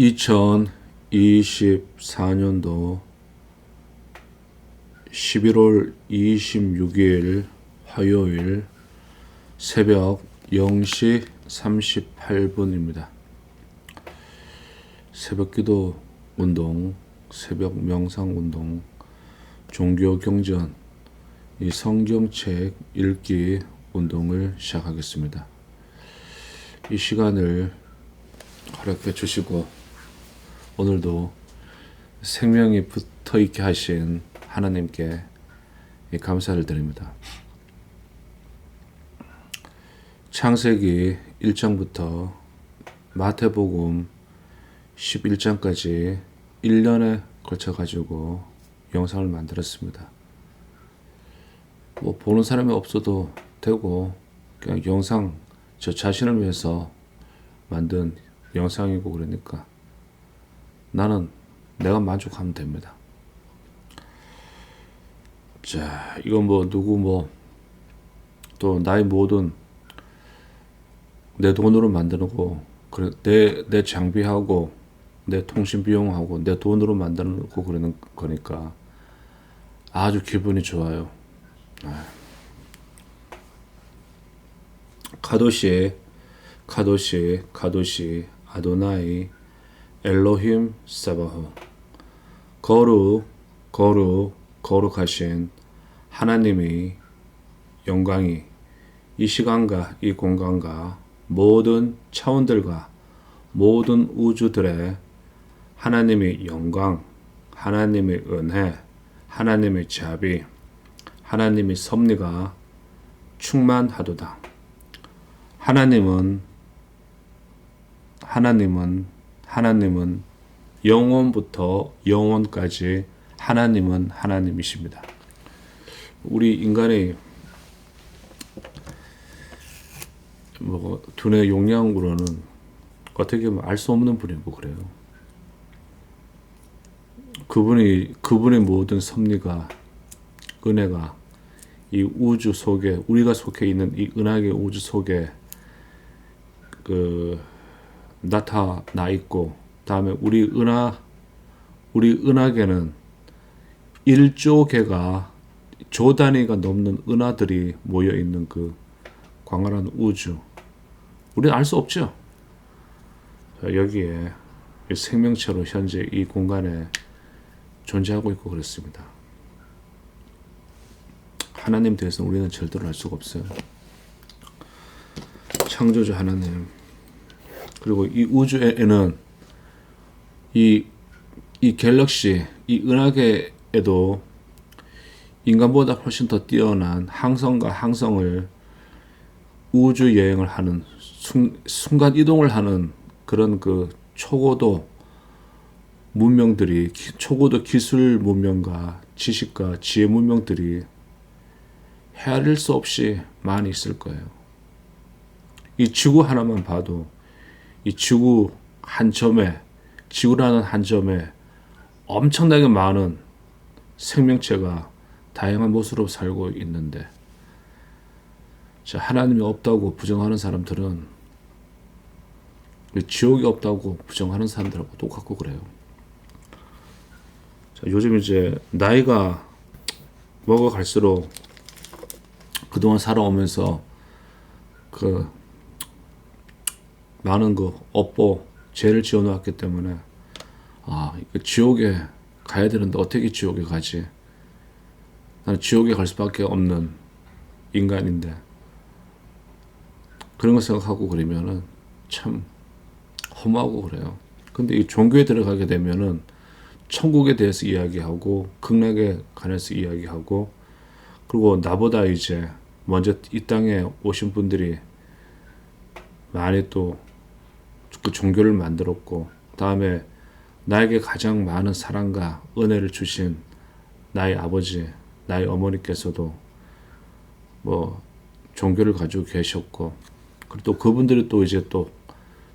2024년도 11월 26일 화요일 새벽 0시 38분입니다. 새벽 기도 운동, 새벽 명상 운동, 종교 경전, 이 성경책 읽기 운동을 시작하겠습니다. 이 시간을 허락해 주시고 오늘도 생명이 붙어 있게 하신 하나님께 감사를 드립니다. 창세기 1장부터 마태복음 11장까지 1년에 걸쳐 가지고 영상을 만들었습니다. 뭐 보는 사람이 없어도 되고 그냥 영상 저 자신을 위해서 만든 영상이고 그러니까 나는 내가 만족하면 됩니다. 자, 이건 뭐 누구 또 나의 모든 내 돈으로 만드는 내 장비하고 내 통신 비용하고 내 돈으로 만드는 거 그러는 거니까 아주 기분이 좋아요. 카도시 아도나이 엘로힘 사바호 거룩하신 하나님의 영광이 이 시간과 이 공간과 모든 차원들과 모든 우주들의 하나님의 영광, 하나님의 은혜, 하나님의 자비, 하나님의 섭리가 충만하도다. 하나님은 영원부터 영원까지 하나님은 하나님이십니다. 우리 인간의 두뇌 용량으로는 어떻게 보면 알 수 없는 분이고 그래요. 그분의 모든 섭리가 은혜가 이 우주 속에 우리가 속해 있는 이 은하계 우주 속에 나타나 있고, 다음에 우리 은하계는 1조 개가 조 단위가 넘는 은하들이 모여 있는 그 광활한 우주. 우리는 알 수 없죠. 자, 여기에 생명체로 현재 이 공간에 존재하고 있고 그렇습니다. 하나님 대해서 우리는 절대로 알 수가 없어요. 창조주 하나님. 그리고 이 우주에는 이 갤럭시, 이 은하계에도 인간보다 훨씬 더 뛰어난 항성과 항성을 우주 여행을 하는 순간 이동을 하는 그런 초고도 문명들이, 초고도 기술 문명과 지식과 지혜 문명들이 헤아릴 수 없이 많이 있을 거예요. 이 지구 하나만 봐도 이 지구라는 한 점에 엄청나게 많은 생명체가 다양한 모습으로 살고 있는데, 자, 하나님이 없다고 부정하는 사람들은 지옥이 없다고 부정하는 사람들하고 똑같고 그래요. 자, 요즘 이제 나이가 먹어갈수록 그동안 살아오면서 많은 업보 죄를 지어놓았기 때문에 지옥에 가야 되는데 어떻게 지옥에 가지? 나는 지옥에 갈 수밖에 없는 인간인데, 그런 거 생각하고 그러면은 참 허무하고 그래요. 근데 이 종교에 들어가게 되면은 천국에 대해서 이야기하고 극락에 관해서 이야기하고, 그리고 나보다 이제 먼저 이 땅에 오신 분들이 많이 또 그 종교를 만들었고, 다음에 나에게 가장 많은 사랑과 은혜를 주신 나의 아버지, 나의 어머니께서도 종교를 가지고 계셨고, 그리고 또 그분들이 또 이제 또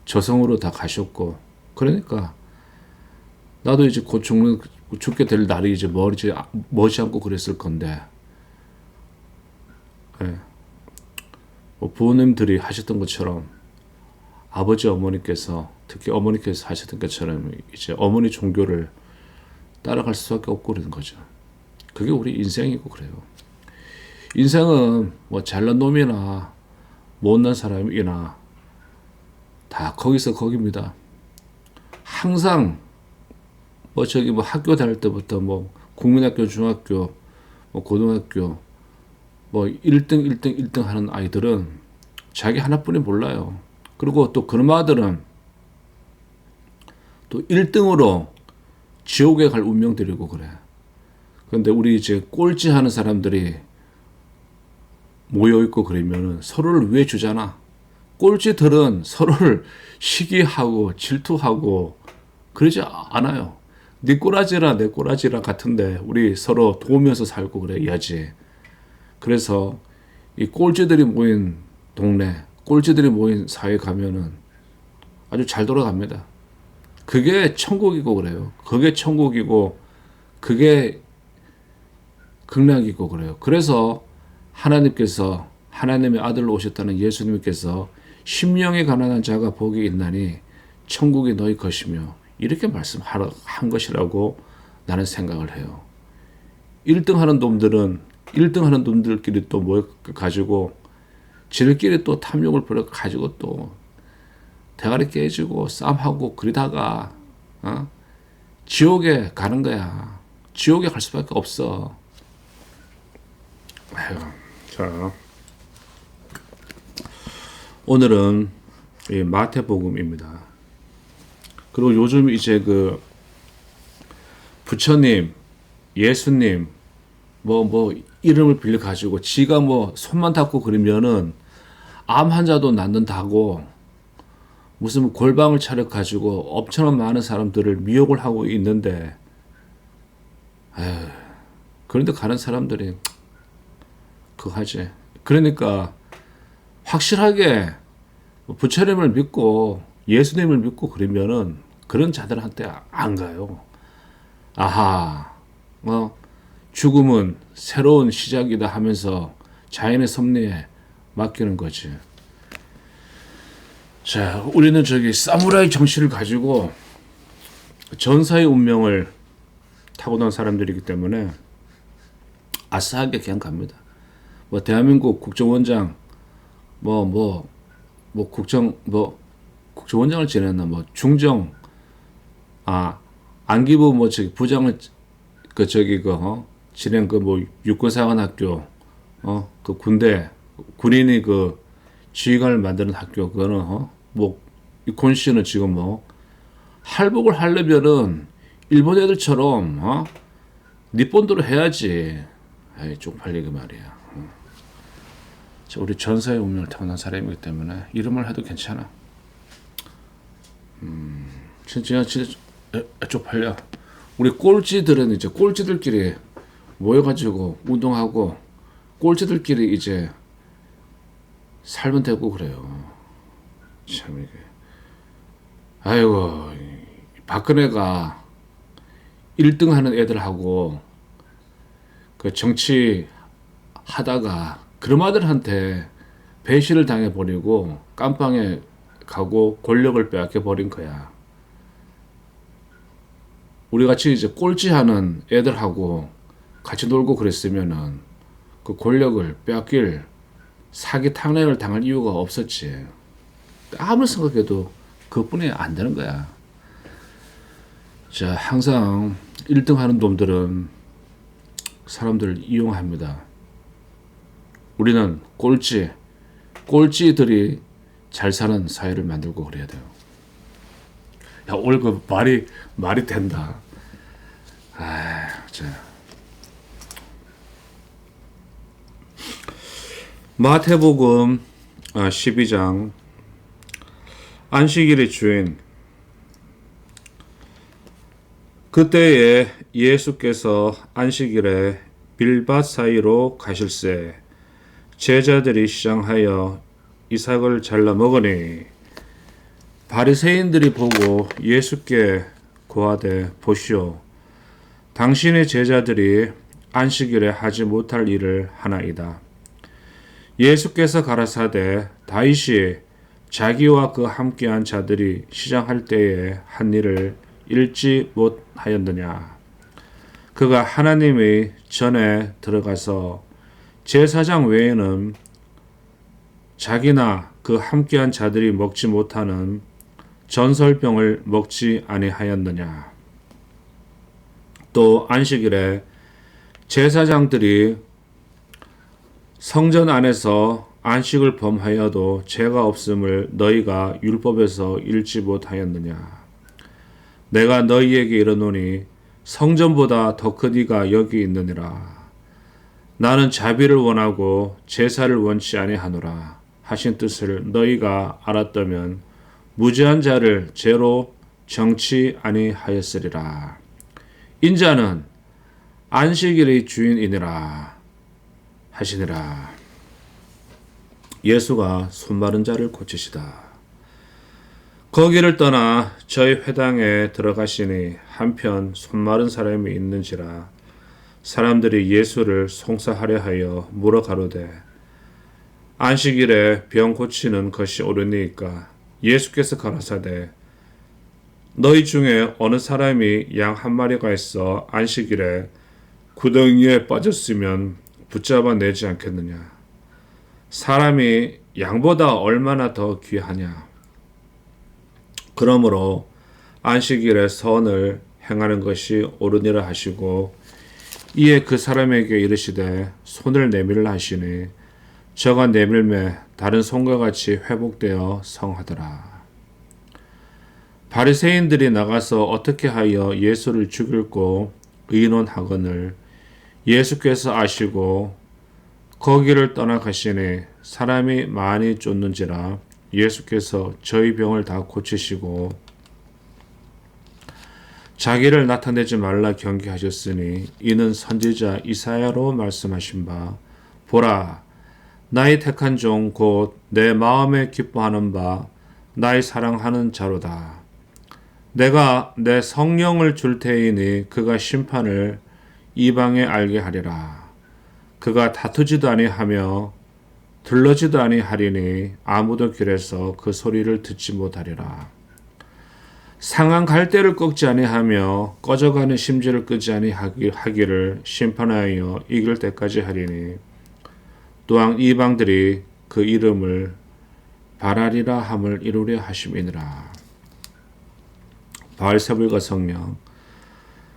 저성으로 다 가셨고, 그러니까 나도 이제 곧 죽게 될 날이 이제 머지 않고 그랬을 건데, 부모님들이 하셨던 것처럼 아버지 어머니께서 특히 어머니께서 하셨던 것처럼 이제 어머니 종교를 따라갈 수밖에 없고 그러는 거죠. 그게 우리 인생이고 그래요. 인생은 뭐 잘난 놈이나 못난 사람이나 다 거기서 거기입니다. 항상 뭐 학교 다닐 때부터 뭐 국민학교, 중학교, 뭐 고등학교 뭐 1등 하는 아이들은 자기 하나뿐이 몰라요. 그리고 또 그런 아들은 또 1등으로 지옥에 갈 운명들이고 그래. 그런데 우리 이제 꼴찌 하는 사람들이 모여있고 그러면은 서로를 위해 주잖아. 꼴찌들은 서로를 시기하고 질투하고 그러지 않아요. 네 꼬라지라 내 꼬라지라 같은데 우리 서로 도우면서 살고 그래야지. 그래서 이 꼴찌들이 모인 동네, 꼴찌들이 모인 사회 가면은 아주 잘 돌아갑니다. 그게 천국이고 그래요. 그게 천국이고 그게 극락이고 그래요. 그래서 하나님께서 하나님의 아들로 오셨다는 예수님께서 심령에 가난한 자가 복이 있나니 천국이 너희 것이며 이렇게 말씀한 것이라고 나는 생각을 해요. 1등 하는 놈들은 1등 하는 놈들끼리 또 뭐 가지고 지들끼리 또 탐욕을 부려 가지고 또 대가리 깨지고 싸움하고 그러다가 지옥에 가는 거야. 지옥에 갈 수밖에 없어. 아유, 자, 오늘은 이 마태복음입니다. 그리고 요즘 이제 그 부처님, 예수님 뭐 이름을 빌려 가지고 지가 뭐 손만 닿고 그러면은 암 환자도 낫는다고 무슨 골방을 차려 가지고 엄청난 많은 사람들을 미혹을 하고 있는데, 그런데 가는 사람들이 그거 하지. 그러니까 확실하게 부처님을 믿고 예수님을 믿고 그러면은 그런 자들한테 안 가요. 아하, 죽음은 새로운 시작이다 하면서 자연의 섭리에 맡기는 거지. 자, 우리는 사무라이 정신을 가지고 전사의 운명을 타고난 사람들이기 때문에 아싸하게 그냥 갑니다. 뭐 대한민국 국정원장 국정원장을 지냈나 중정 안기부 부장을 지낸 육군사관학교 그 군대 군인이 그 지휘관을 만드는 학교 그거는 이 권 씨는 지금 할복을 하려면은 일본 애들처럼 니본대로 해야지. 아이 쪽팔리게 말이야. 우리 전사의 운명을 타고난 사람이기 때문에 이름을 해도 괜찮아. 진짜 쪽팔려. 우리 꼴찌들은 이제 꼴찌들끼리 모여가지고 운동하고 꼴찌들끼리 이제 살면 되고 그래요. 참 이게. 아이고, 박근혜가 1등 하는 애들하고 그 정치 하다가 그런 아들한테 배신을 당해버리고 깜빵에 가고 권력을 빼앗겨 버린 거야. 우리 같이 이제 꼴찌하는 애들하고 같이 놀고 그랬으면은 그 권력을 빼앗길 사기 탕례를 당할 이유가 없었지. 아무리 생각해도 그것뿐이 안 되는 거야. 자, 항상 1등 하는 놈들은 사람들을 이용합니다. 우리는 꼴찌들이 잘 사는 사회를 만들고 그래야 돼요. 야, 오늘 그 말이 된다. 자. 마태복음 12장 안식일의 주인. 그때에 예수께서 안식일에 빌밭 사이로 가실새 제자들이 시장하여 이삭을 잘라 먹으니 바리새인들이 보고 예수께 고하되 보시오 당신의 제자들이 안식일에 하지 못할 일을 하나이다. 예수께서 가라사대 다윗이 자기와 그 함께한 자들이 시장할 때에 한 일을 읽지 못하였느냐. 그가 하나님의 전에 들어가서 제사장 외에는 자기나 그 함께한 자들이 먹지 못하는 전설병을 먹지 아니하였느냐. 또 안식일에 제사장들이 성전 안에서 안식을 범하여도 죄가 없음을 너희가 율법에서 읽지 못하였느냐. 내가 너희에게 이르노니 성전보다 더 큰 이가 여기 있느니라. 나는 자비를 원하고 제사를 원치 아니하노라 하신 뜻을 너희가 알았다면 무죄한 자를 죄로 정치 아니하였으리라. 인자는 안식일의 주인이니라 하시니라. 예수가 손마른 자를 고치시다. 거기를 떠나 저희 회당에 들어가시니 한편 손마른 사람이 있는지라. 사람들이 예수를 송사하려 하여 물어 가로되 안식일에 병 고치는 것이 옳으니까. 예수께서 가라사대 너희 중에 어느 사람이 양 한 마리가 있어 안식일에 구덩이에 빠졌으면 붙잡아 내지 않겠느냐. 사람이 양보다 얼마나 더 귀하냐. 그러므로 안식일에 선을 행하는 것이 옳으니라 하시고 이에 그 사람에게 이르시되 손을 내밀라 하시니 저가 내밀매 다른 손과 같이 회복되어 성하더라. 바리새인들이 나가서 어떻게 하여 예수를 죽일고 의논하거늘 예수께서 아시고 거기를 떠나가시니 사람이 많이 쫓는지라. 예수께서 저희 병을 다 고치시고 자기를 나타내지 말라 경계하셨으니 이는 선지자 이사야로 말씀하신 바 보라 나의 택한 종 곧 내 마음에 기뻐하는 바 나의 사랑하는 자로다. 내가 내 성령을 줄 테이니 그가 심판을 이방에 알게 하리라. 그가 다투지도 아니하며 들러지도 아니하리니 아무도 길에서 그 소리를 듣지 못하리라. 상한 갈대를 꺾지 아니하며 꺼져가는 심지를 끄지 아니하기를 심판하여 이길 때까지 하리니 또한 이방들이 그 이름을 바라리라 함을 이루려 하심이니라. 바알세불과 성령.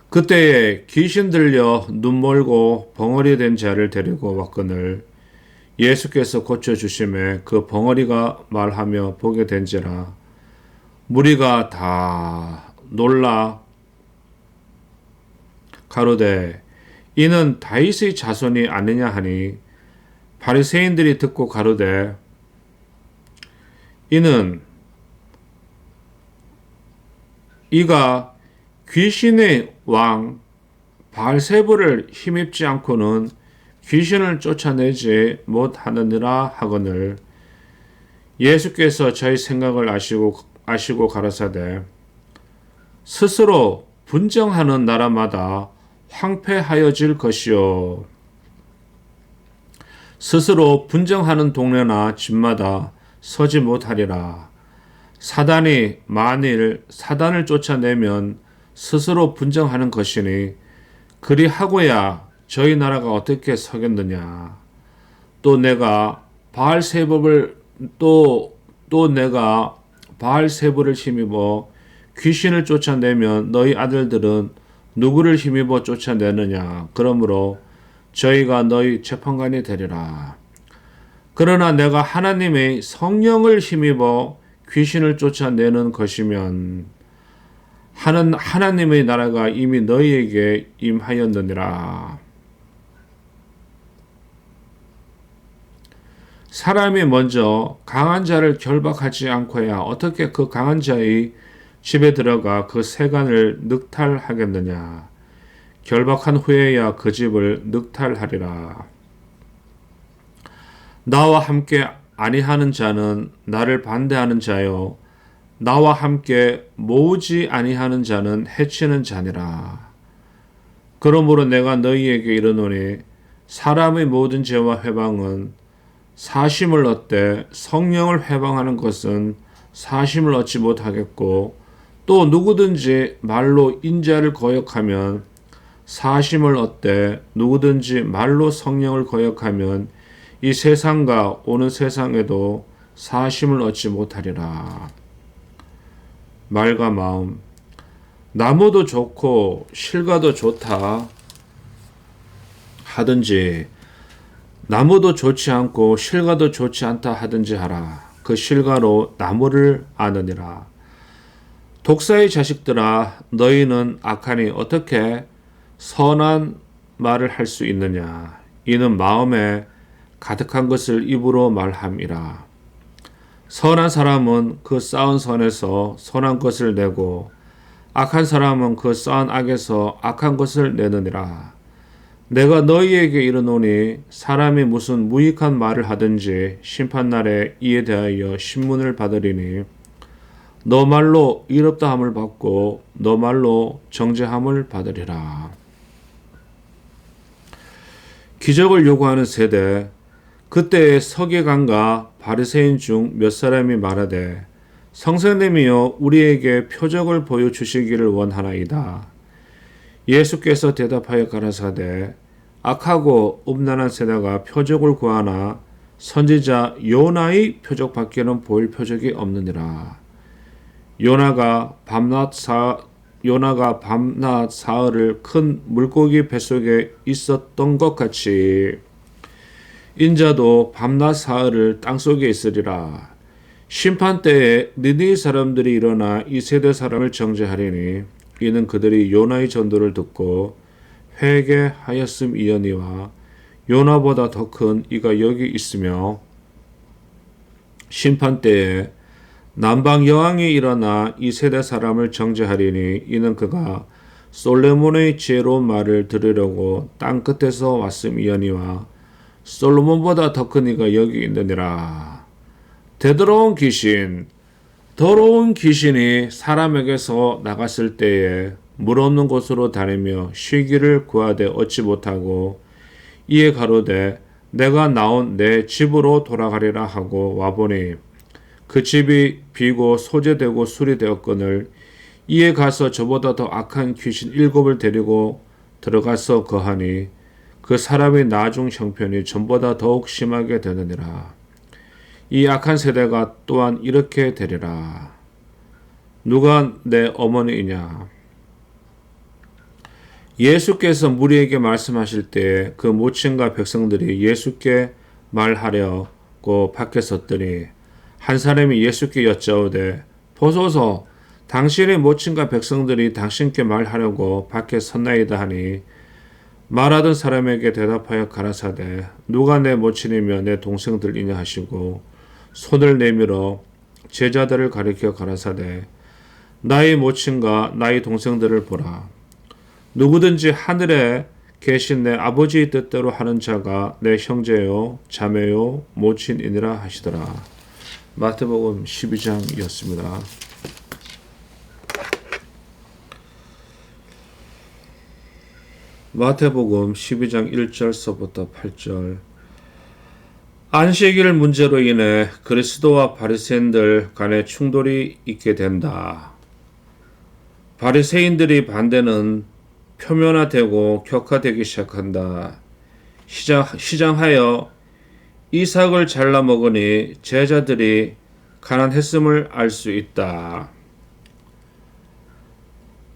그때에 귀신 들려 눈멀고 벙어리 된 자를 데리고 왔거늘 예수께서 고쳐주심에 그 벙어리가 말하며 보게 된지라. 무리가 다 놀라 가로되 이는 다윗의 자손이 아니냐 하니 바리새인들이 듣고 가로되 이가 귀신의 왕 바알세불을 힘입지 않고는 귀신을 쫓아내지 못하느니라 하거늘 예수께서 저희 생각을 아시고 가라사대 스스로 분정하는 나라마다 황폐하여질 것이요 스스로 분정하는 동네나 집마다 서지 못하리라. 사단이 만일 사단을 쫓아내면 스스로 분정하는 것이니 그리하고야 저희 나라가 어떻게 서겠느냐. 또 내가 바알세불을 힘입어 귀신을 쫓아내면 너희 아들들은 누구를 힘입어 쫓아내느냐. 그러므로 저희가 너희 재판관이 되리라. 그러나 내가 하나님의 성령을 힘입어 귀신을 쫓아내는 것이면 하나님의 나라가 이미 너희에게 임하였느니라. 사람이 먼저 강한 자를 결박하지 않고야 어떻게 그 강한 자의 집에 들어가 그 세간을 늑탈하겠느냐. 결박한 후에야 그 집을 늑탈하리라. 나와 함께 아니하는 자는 나를 반대하는 자요 나와 함께 모으지 아니하는 자는 해치는 자니라. 그러므로 내가 너희에게 이르노니 사람의 모든 죄와 회방은 사심을 얻되 성령을 회방하는 것은 사심을 얻지 못하겠고, 또 누구든지 말로 인자를 거역하면 사심을 얻되 누구든지 말로 성령을 거역하면 이 세상과 오는 세상에도 사심을 얻지 못하리라. 말과 마음. 나무도 좋고 실과도 좋다 하든지, 나무도 좋지 않고 실과도 좋지 않다 하든지 하라. 그 실과로 나무를 아느니라. 독사의 자식들아, 너희는 악하니 어떻게 선한 말을 할 수 있느냐. 이는 마음에 가득한 것을 입으로 말함이라. 선한 사람은 그 쌓은 선에서 선한 것을 내고, 악한 사람은 그 쌓은 악에서 악한 것을 내느니라. 내가 너희에게 이르노니 사람이 무슨 무익한 말을 하든지 심판날에 이에 대하여 신문을 받으리니, 너 말로 의롭다함을 받고 너 말로 정죄함을 받으리라. 기적을 요구하는 세대. 그때에 서기관과 바리새인 중 몇 사람이 말하되, 성령님이여 우리에게 표적을 보여주시기를 원하나이다. 예수께서 대답하여 가라사대, 악하고 음란한 세대가 표적을 구하나 선지자 요나의 표적밖에는 보일 표적이 없느니라. 요나가 밤낮 사흘을 큰 물고기 뱃속에 있었던 것 같이 인자도 밤낮 사흘을 땅속에 있으리라. 심판 때에 니느웨 사람들이 일어나 이 세대 사람을 정죄하리니, 이는 그들이 요나의 전도를 듣고 회개하였음이니와 요나보다 더 큰 이가 여기 있으며, 심판 때에 남방 여왕이 일어나 이 세대 사람을 정죄하리니, 이는 그가 솔로몬의 지혜로운 말을 들으려고 땅 끝에서 왔음이니와 솔로몬보다 더 큰 이가 여기 있느니라. 되더러운 귀신, 더러운 귀신이 사람에게서 나갔을 때에 물 없는 곳으로 다니며 쉬기를 구하되 얻지 못하고, 이에 가로되 내가 나온 내 집으로 돌아가리라 하고 와보니 그 집이 비고 소재되고 술이 되었거늘, 이에 가서 저보다 더 악한 귀신 7을 데리고 들어가서 거하니 그 사람의 나중 형편이 전보다 더욱 심하게 되느니라. 이 악한 세대가 또한 이렇게 되리라. 누가 내 어머니이냐? 예수께서 무리에게 말씀하실 때 그 모친과 백성들이 예수께 말하려고 밖에 섰더니, 한 사람이 예수께 여짜오되, 보소서, 당신의 모친과 백성들이 당신께 말하려고 밖에 섰나이다 하니, 말하던 사람에게 대답하여 가라사대, 누가 내 모친이며 내 동생들이냐 하시고 손을 내밀어 제자들을 가리켜 가라사대, 나의 모친과 나의 동생들을 보라. 누구든지 하늘에 계신 내 아버지의 뜻대로 하는 자가 내 형제요 자매요 모친이니라 하시더라. 마태복음 12장이었습니다. 마태복음 12장 1절서부터 8절. 안식일 문제로 인해 그리스도와 바리새인들 간에 충돌이 있게 된다. 바리새인들의 반대는 표면화되고 격화되기 시작한다. 시장하여 이삭을 잘라 먹으니 제자들이 가난했음을 알 수 있다.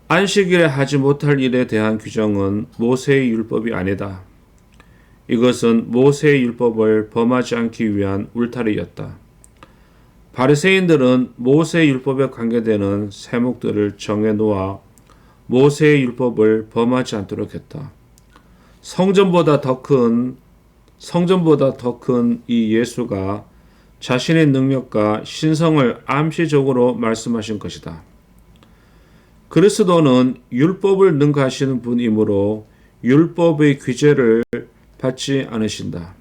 안식일에 하지 못할 일에 대한 규정은 모세의 율법이 아니다. 이것은 모세의 율법을 범하지 않기 위한 울타리였다. 바리새인들은 모세의 율법에 관계되는 세목들을 정해 놓아 모세의 율법을 범하지 않도록 했다. 성전보다 더 큰 이 예수가 자신의 능력과 신성을 암시적으로 말씀하신 것이다. 그리스도는 율법을 능가하시는 분이므로 율법의 규제를 받지 않으신다.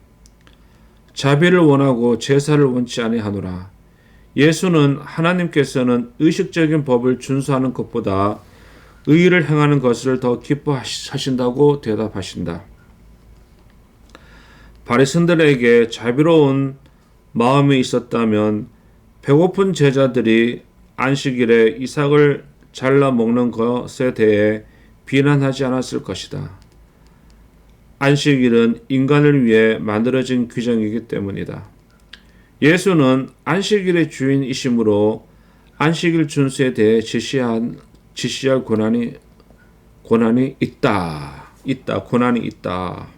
자비를 원하고 제사를 원치 아니하노라. 예수는 하나님께서는 의식적인 법을 준수하는 것보다 의를 행하는 것을 더 기뻐하신다고 대답하신다. 바리새인들에게 자비로운 마음이 있었다면 배고픈 제자들이 안식일에 이삭을 잘라 먹는 것에 대해 비난하지 않았을 것이다. 안식일은 인간을 위해 만들어진 규정이기 때문이다. 예수는 안식일의 주인이시므로 안식일 준수에 대해 지시할 권한이 있다. 권한이 있다.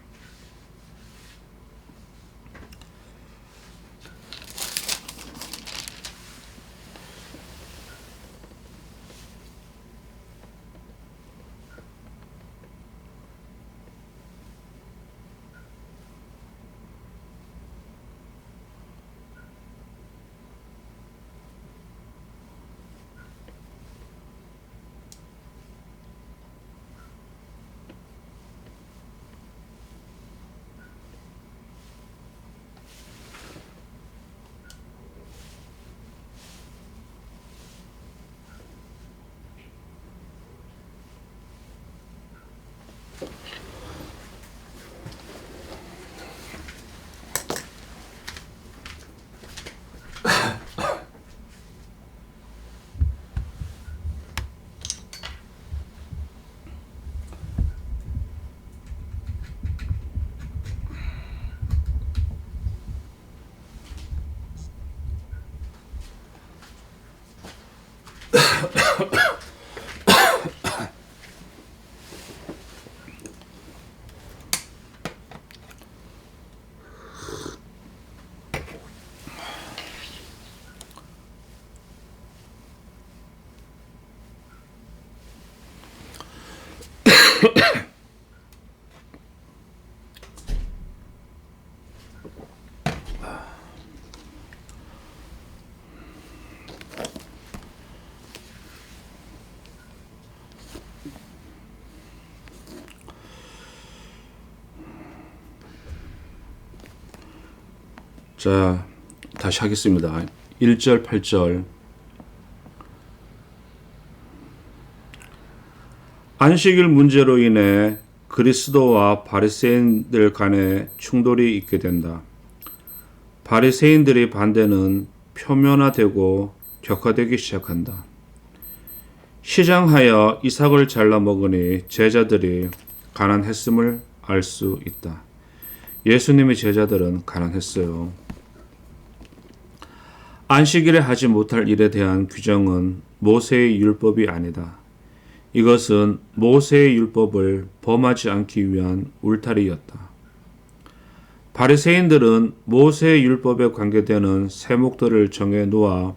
자, 다시 하겠습니다. 1절, 8절. 안식일 문제로 인해 그리스도와 바리새인들 간에 충돌이 있게 된다. 바리새인들의 반대는 표면화되고 격화되기 시작한다. 시장하여 이삭을 잘라 먹으니 제자들이 가난했음을 알 수 있다. 예수님의 제자들은 가난했어요. 안식일에 하지 못할 일에 대한 규정은 모세의 율법이 아니다. 이것은 모세의 율법을 범하지 않기 위한 울타리였다. 바리새인들은 모세의 율법에 관계되는 세목들을 정해 놓아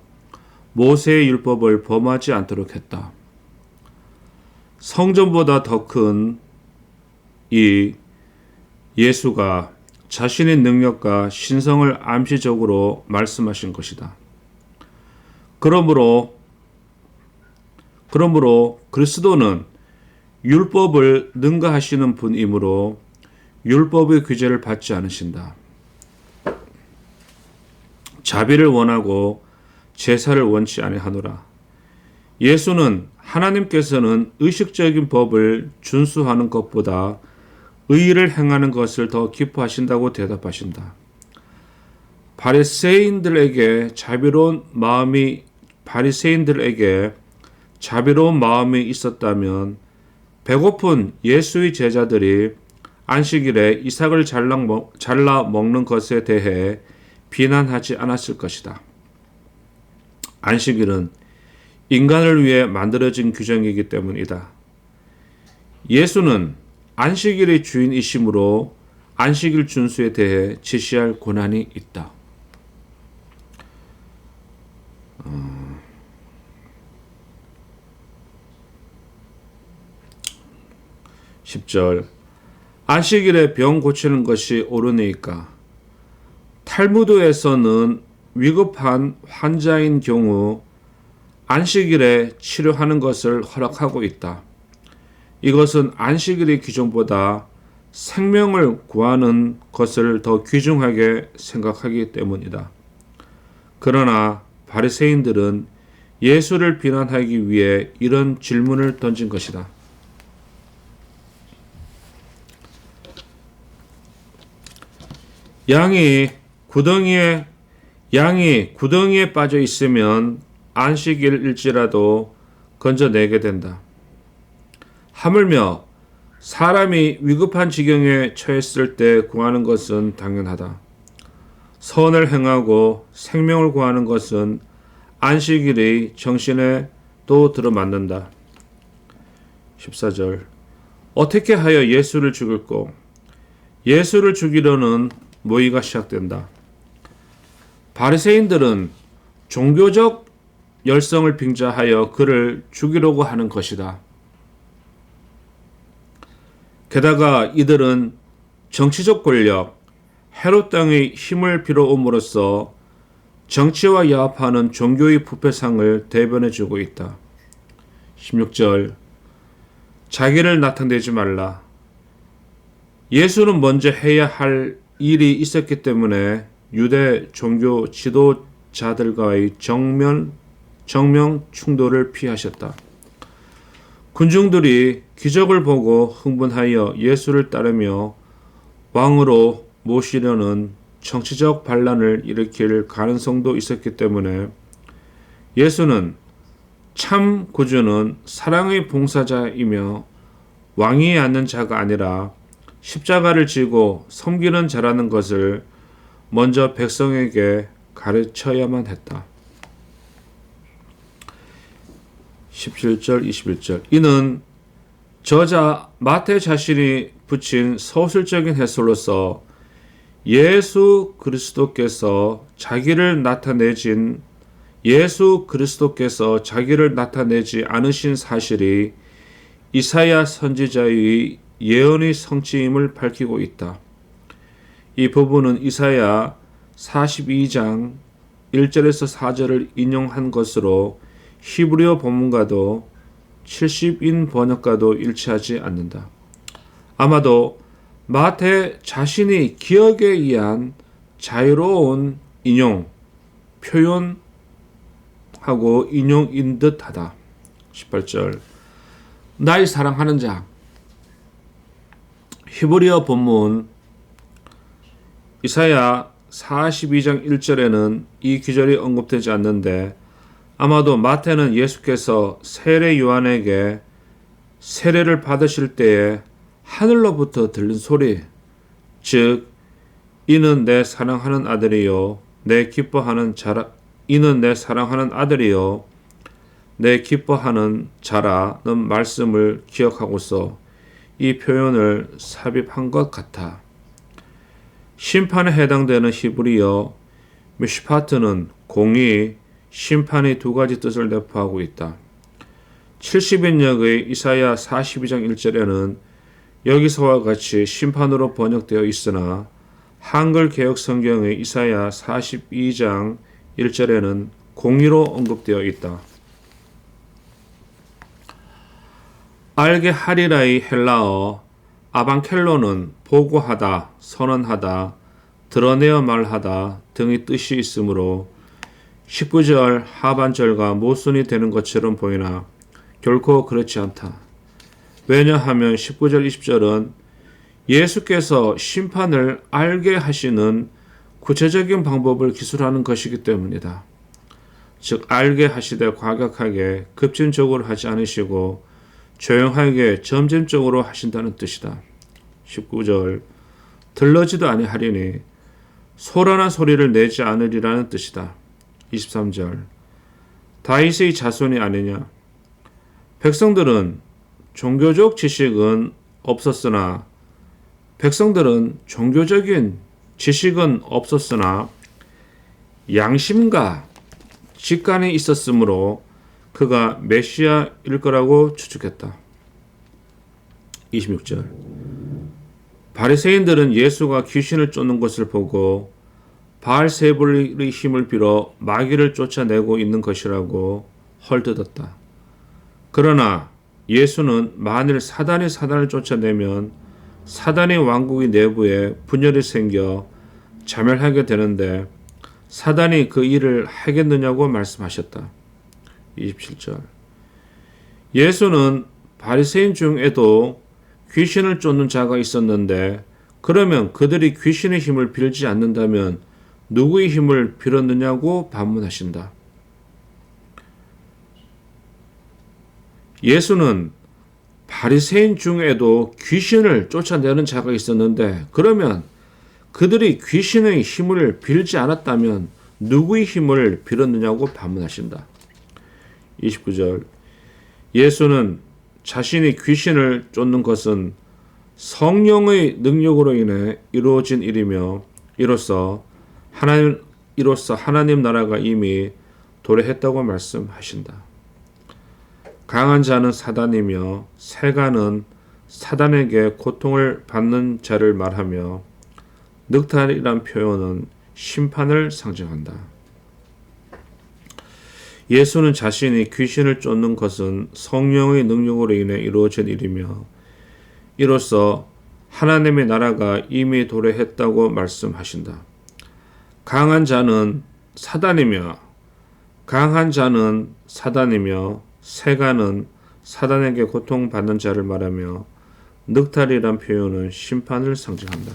모세의 율법을 범하지 않도록 했다. 성전보다 더 큰 이 예수가 자신의 능력과 신성을 암시적으로 말씀하신 것이다. 그러므로 그리스도는 율법을 능가하시는 분이므로 율법의 규제를 받지 않으신다. 자비를 원하고 제사를 원치 아니하노라. 예수는 하나님께서는 의식적인 법을 준수하는 것보다 의의를 행하는 것을 더 기뻐하신다고 대답하신다. 바리새인들에게 자비로운 마음이 있었다면 배고픈 예수의 제자들이 안식일에 이삭을 잘라 먹는 것에 대해 비난하지 않았을 것이다. 안식일은 인간을 위해 만들어진 규정이기 때문이다. 예수는 안식일의 주인이시므로 안식일 준수에 대해 지시할 권한이 있다. 10절. 안식일에 병 고치는 것이 옳으니까. 탈무드에서는 위급한 환자인 경우 안식일에 치료하는 것을 허락하고 있다. 이것은 안식일의 규정보다 생명을 구하는 것을 더 귀중하게 생각하기 때문이다. 그러나 바리새인들은 예수를 비난하기 위해 이런 질문을 던진 것이다. 양이 구덩이에 빠져 있으면 안식일일지라도 건져내게 된다. 하물며 사람이 위급한 지경에 처했을 때 구하는 것은 당연하다. 선을 행하고 생명을 구하는 것은 안식일의 정신에 또 들어맞는다. 14절 어떻게 하여 예수를 죽일꼬? 예수를 죽이려는 모의가 시작된다. 바리새인들은 종교적 열성을 빙자하여 그를 죽이려고 하는 것이다. 게다가 이들은 정치적 권력, 헤롯 땅의 힘을 빌어옴으로써 정치와 야합하는 종교의 부패상을 대변해주고 있다. 16절 자기를 나타내지 말라. 예수는 먼저 해야 할 일이 있었기 때문에 유대 종교 지도자들과의 정면 충돌을 피하셨다. 군중들이 기적을 보고 흥분하여 예수를 따르며 왕으로 모시려는 정치적 반란을 일으킬 가능성도 있었기 때문에 예수는 참 구주는 사랑의 봉사자이며 왕위에 앉는 자가 아니라 십자가를 지고 섬기는 자라는 것을 먼저 백성에게 가르쳐야만 했다. 17절 21절 이는 저자 마태 자신이 붙인 서술적인 해설로서 예수 그리스도께서 자기를 나타내지 않으신 사실이 이사야 선지자의 예언의 성취임을 밝히고 있다. 이 부분은 이사야 42장 1절에서 4절을 인용한 것으로 히브리어 본문과도 70인 번역과도 일치하지 않는다. 아마도 마태 자신이 기억에 의한 자유로운 인용, 표현하고 인용인 듯하다. 18절 나의 사랑하는 자 히브리어 본문 이사야 42장 1절에는 이 기절이 언급되지 않는데 아마도 마태는 예수께서 세례 요한에게 세례를 받으실 때에 하늘로부터 들린 소리, 즉 이는 내 사랑하는 아들이요 내 기뻐하는 자라 이는 내 사랑하는 아들이요 내 기뻐하는 자라는 말씀을 기억하고서 이 표현을 삽입한 것 같아. 심판에 해당되는 히브리어 미슈파트는 공의, 심판의 두 가지 뜻을 내포하고 있다. 70인역의 이사야 42장 1절에는 여기서와 같이 심판으로 번역되어 있으나 한글 개역 성경의 이사야 42장 1절에는 공의로 언급되어 있다. 알게 하리라의 헬라어 아방켈로는 보고하다, 선언하다, 드러내어 말하다 등의 뜻이 있으므로 19절 하반절과 모순이 되는 것처럼 보이나 결코 그렇지 않다. 왜냐하면 19절 20절은 예수께서 심판을 알게 하시는 구체적인 방법을 기술하는 것이기 때문이다. 즉 알게 하시되 과격하게 급진적으로 하지 않으시고 조용하게 점진적으로 하신다는 뜻이다. 19절 들러지도 아니하리니 소란한 소리를 내지 않으리라는 뜻이다. 23절 다윗의 자손이 아니냐. 백성들은 종교적 지식은 없었으나 양심과 직관이 있었으므로 그가 메시아일 거라고 추측했다. 26절 바리새인들은 예수가 귀신을 쫓는 것을 보고 바알세불의 힘을 빌어 마귀를 쫓아내고 있는 것이라고 헐뜯었다. 그러나 예수는 만일 사단이 사단을 쫓아내면 사단의 왕국의 내부에 분열이 생겨 자멸하게 되는데 사단이 그 일을 하겠느냐고 말씀하셨다. 27절 예수는 바리새인 중에도 귀신을 쫓는 자가 있었는데 그러면 그들이 귀신의 힘을 빌지 않는다면 누구의 힘을 빌었느냐고 반문하신다. 예수는 바리새인 중에도 귀신을 쫓아내는 자가 있었는데 그러면 그들이 귀신의 힘을 빌지 않았다면 누구의 힘을 빌었느냐고 반문하신다. 29절 예수는 자신이 귀신을 쫓는 것은 성령의 능력으로 인해 이루어진 일이며 이로써 하나님 나라가 이미 도래했다고 말씀하신다. 강한 자는 사단이며 세간은 사단에게 고통을 받는 자를 말하며 늑탈이란 표현은 심판을 상징한다. 예수는 자신이 귀신을 쫓는 것은 성령의 능력으로 인해 이루어진 일이며 이로써 하나님의 나라가 이미 도래했다고 말씀하신다. 강한 자는 사단이며 세간은 사단에게 고통받는 자를 말하며 늑탈이란 표현은 심판을 상징한다.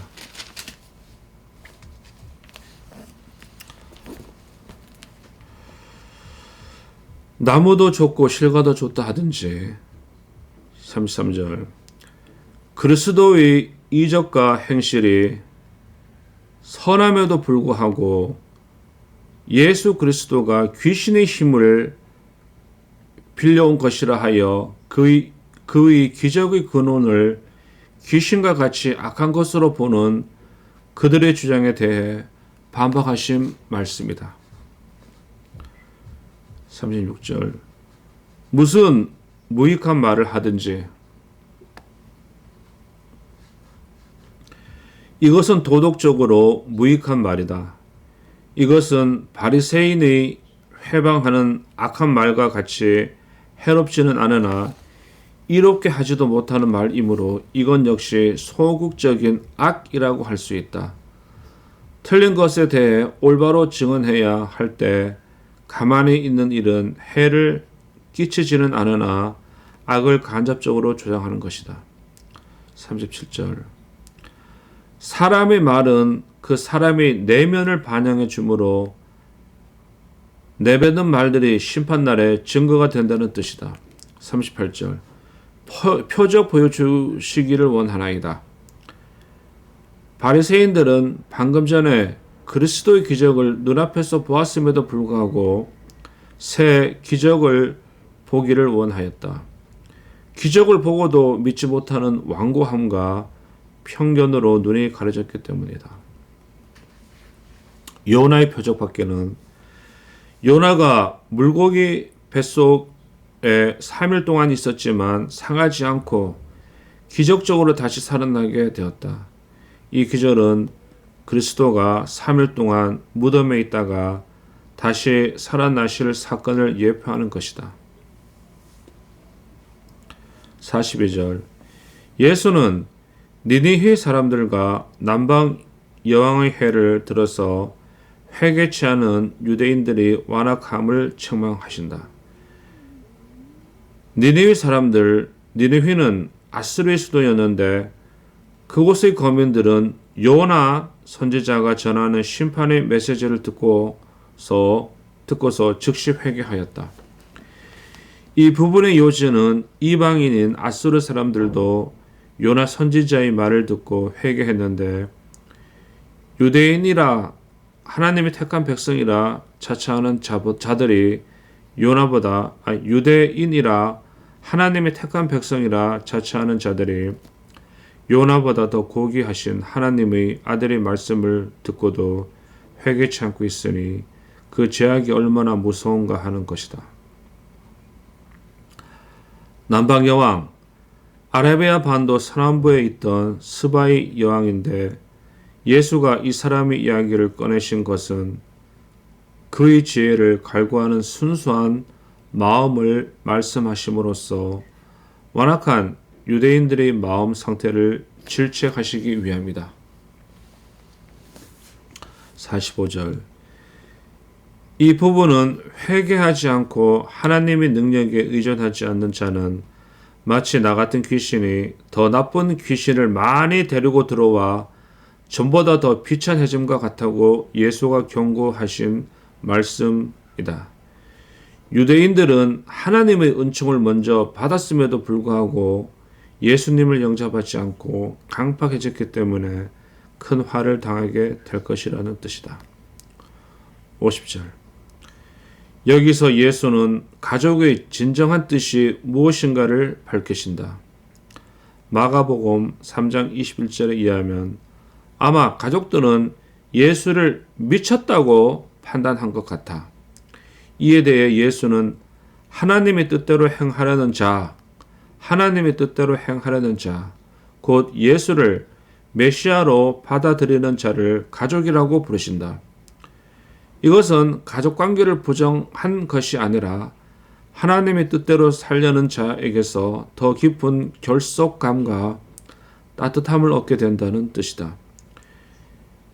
나무도 줬고 실과도 줬다 하든지 33절 그리스도의 이적과 행실이 선함에도 불구하고 예수 그리스도가 귀신의 힘을 빌려온 것이라 하여 그의 기적의 근원을 귀신과 같이 악한 것으로 보는 그들의 주장에 대해 반박하신 말씀이다. 36절 무슨 무익한 말을 하든지 이것은 도덕적으로 무익한 말이다. 이것은 바리새인의 회방하는 악한 말과 같이 해롭지는 않으나 이롭게 하지도 못하는 말이므로 이건 역시 소극적인 악이라고 할 수 있다. 틀린 것에 대해 올바로 증언해야 할 때 가만히 있는 일은 해를 끼치지는 않으나 악을 간접적으로 조장하는 것이다. 37절 사람의 말은 그 사람의 내면을 반영해 주므로 내뱉는 말들이 심판날에 증거가 된다는 뜻이다. 38절 표적 보여주시기를 원하나이다. 바리새인들은 방금 전에 그리스도의 기적을 눈앞에서 보았음에도 불구하고 새 기적을 보기를 원하였다. 기적을 보고도 믿지 못하는 완고함과 편견으로 눈이 가려졌기 때문이다. 요나의 표적 밖에는 요나가 물고기 뱃속에 3일 동안 있었지만 상하지 않고 기적적으로 다시 살아나게 되었다. 이 기적은 그리스도가 3일 동안 무덤에 있다가 다시 살아나실 사건을 예표하는 것이다. 42절 예수는 니느웨 사람들과 남방 여왕의 해를 들어서 회개치 않은 유대인들이 완악함을 책망하신다. 니느웨는 아수르의 수도였는데 그곳의 거민들은 요나 선지자가 전하는 심판의 메시지를 듣고서 즉시 회개하였다. 이 부분의 요지는 이방인인 아수르 사람들도 요나 선지자의 말을 듣고 회개했는데 유대인이라 하나님이 택한 백성이라 자처하는 자들이 유대인이라 하나님이 택한 백성이라 자처하는 자들이 요나보다 더 고귀하신 하나님의 아들의 말씀을 듣고도 회개치 않고 있으니 그 죄악이 얼마나 무서운가 하는 것이다. 남방 여왕 아라비아 반도 서남부에 있던 스바의 여왕인데 예수가 이 사람의 이야기를 꺼내신 것은 그의 지혜를 갈구하는 순수한 마음을 말씀하심으로써 완악한 유대인들의 마음 상태를 질책하시기 위함이다. 45절 이 부분은 회개하지 않고 하나님의 능력에 의존하지 않는 자는 마치 나 같은 귀신이 더 나쁜 귀신을 많이 데리고 들어와 전보다 더 비천해짐과 같다고 예수가 경고하신 말씀이다. 유대인들은 하나님의 은총을 먼저 받았음에도 불구하고 예수님을 영접하지 않고 강팍해졌기 때문에 큰 화를 당하게 될 것이라는 뜻이다. 50절. 여기서 예수는 가족의 진정한 뜻이 무엇인가를 밝히신다. 마가복음 3장 21절에 의하면 아마 가족들은 예수를 미쳤다고 판단한 것 같아. 이에 대해 예수는 하나님의 뜻대로 행하려는 자, 하나님의 뜻대로 행하려는 자, 곧 예수를 메시아로 받아들이는 자를 가족이라고 부르신다. 이것은 가족관계를 부정한 것이 아니라 하나님의 뜻대로 살려는 자에게서 더 깊은 결속감과 따뜻함을 얻게 된다는 뜻이다.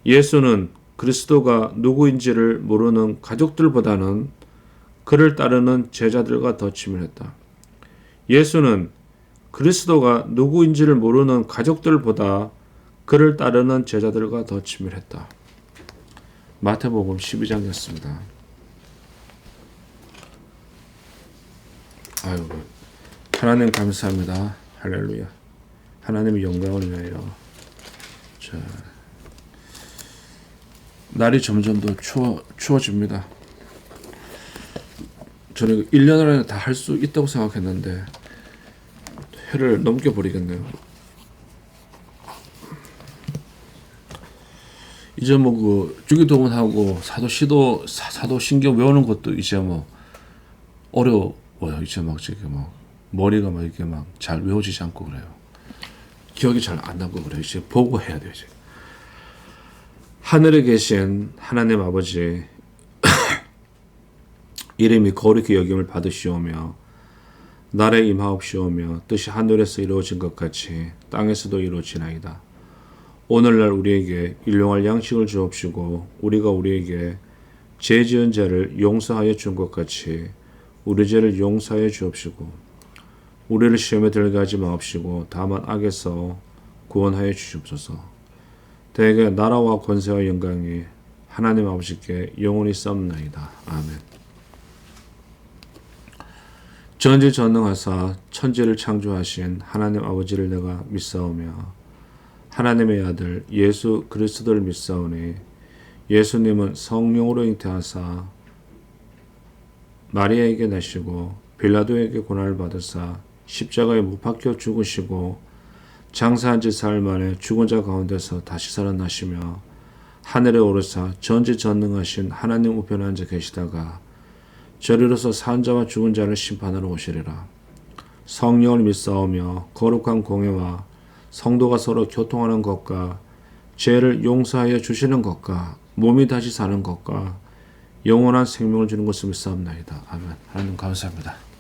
예수는 그리스도가 누구인지를 모르는 가족들보다는 그를 따르는 제자들과 더 친밀했다. 예수는 그리스도가 누구인지를 모르는 가족들보다 그를 따르는 제자들과 더 친밀했다. 마태복음 12장이었습니다. 아유, 하나님 감사합니다. 할렐루야. 하나님의 영광을 위하여. 자, 날이 점점 더 추워집니다. 저는 1년 안에 다 할 수 있다고 생각했는데 해를 넘겨버리겠네요. 이제 주기도문하고 사도신경 외우는 것도 이제 어려워요. 이제 머리가 이게 잘 외워지지 않고 그래요. 기억이 잘 안 나고 그래요. 이제 보고 해야 돼요. 이제. 하늘에 계신 하나님 아버지 이름이 거룩히 여김을 받으시오며 나라에 임하옵시오며 뜻이 하늘에서 이루어진 것 같이 땅에서도 이루어지나이다. 오늘날 우리에게 일용할 양식을 주옵시고 우리가 우리에게 죄 지은 자를 용서하여 준 것 같이 우리 죄를 용서하여 주옵시고 우리를 시험에 들게 하지 마옵시고 다만 악에서 구원하여 주시옵소서. 대개 나라와 권세와 영광이 하나님 아버지께 영원히 싸움나이다. 아멘. 전지전능하사 천지를 창조하신 하나님 아버지를 내가 믿사오며 하나님의 아들 예수 그리스도를 믿사오니 예수님은 성령으로 잉태하사 마리아에게 나시고 빌라도에게 고난을 받으사 십자가에 못 박혀 죽으시고 장사한 지 사흘 만에 죽은 자 가운데서 다시 살아나시며 하늘에 오르사 전지전능하신 하나님 우편에 앉아 계시다가 저리로서 산 자와 죽은 자를 심판하러 오시리라. 성령을 믿사오며 거룩한 공예와 성도가 서로 교통하는 것과 죄를 용서하여 주시는 것과 몸이 다시 사는 것과 영원한 생명을 주는 것을 믿사옵나이다. 아멘. 하나님 감사합니다.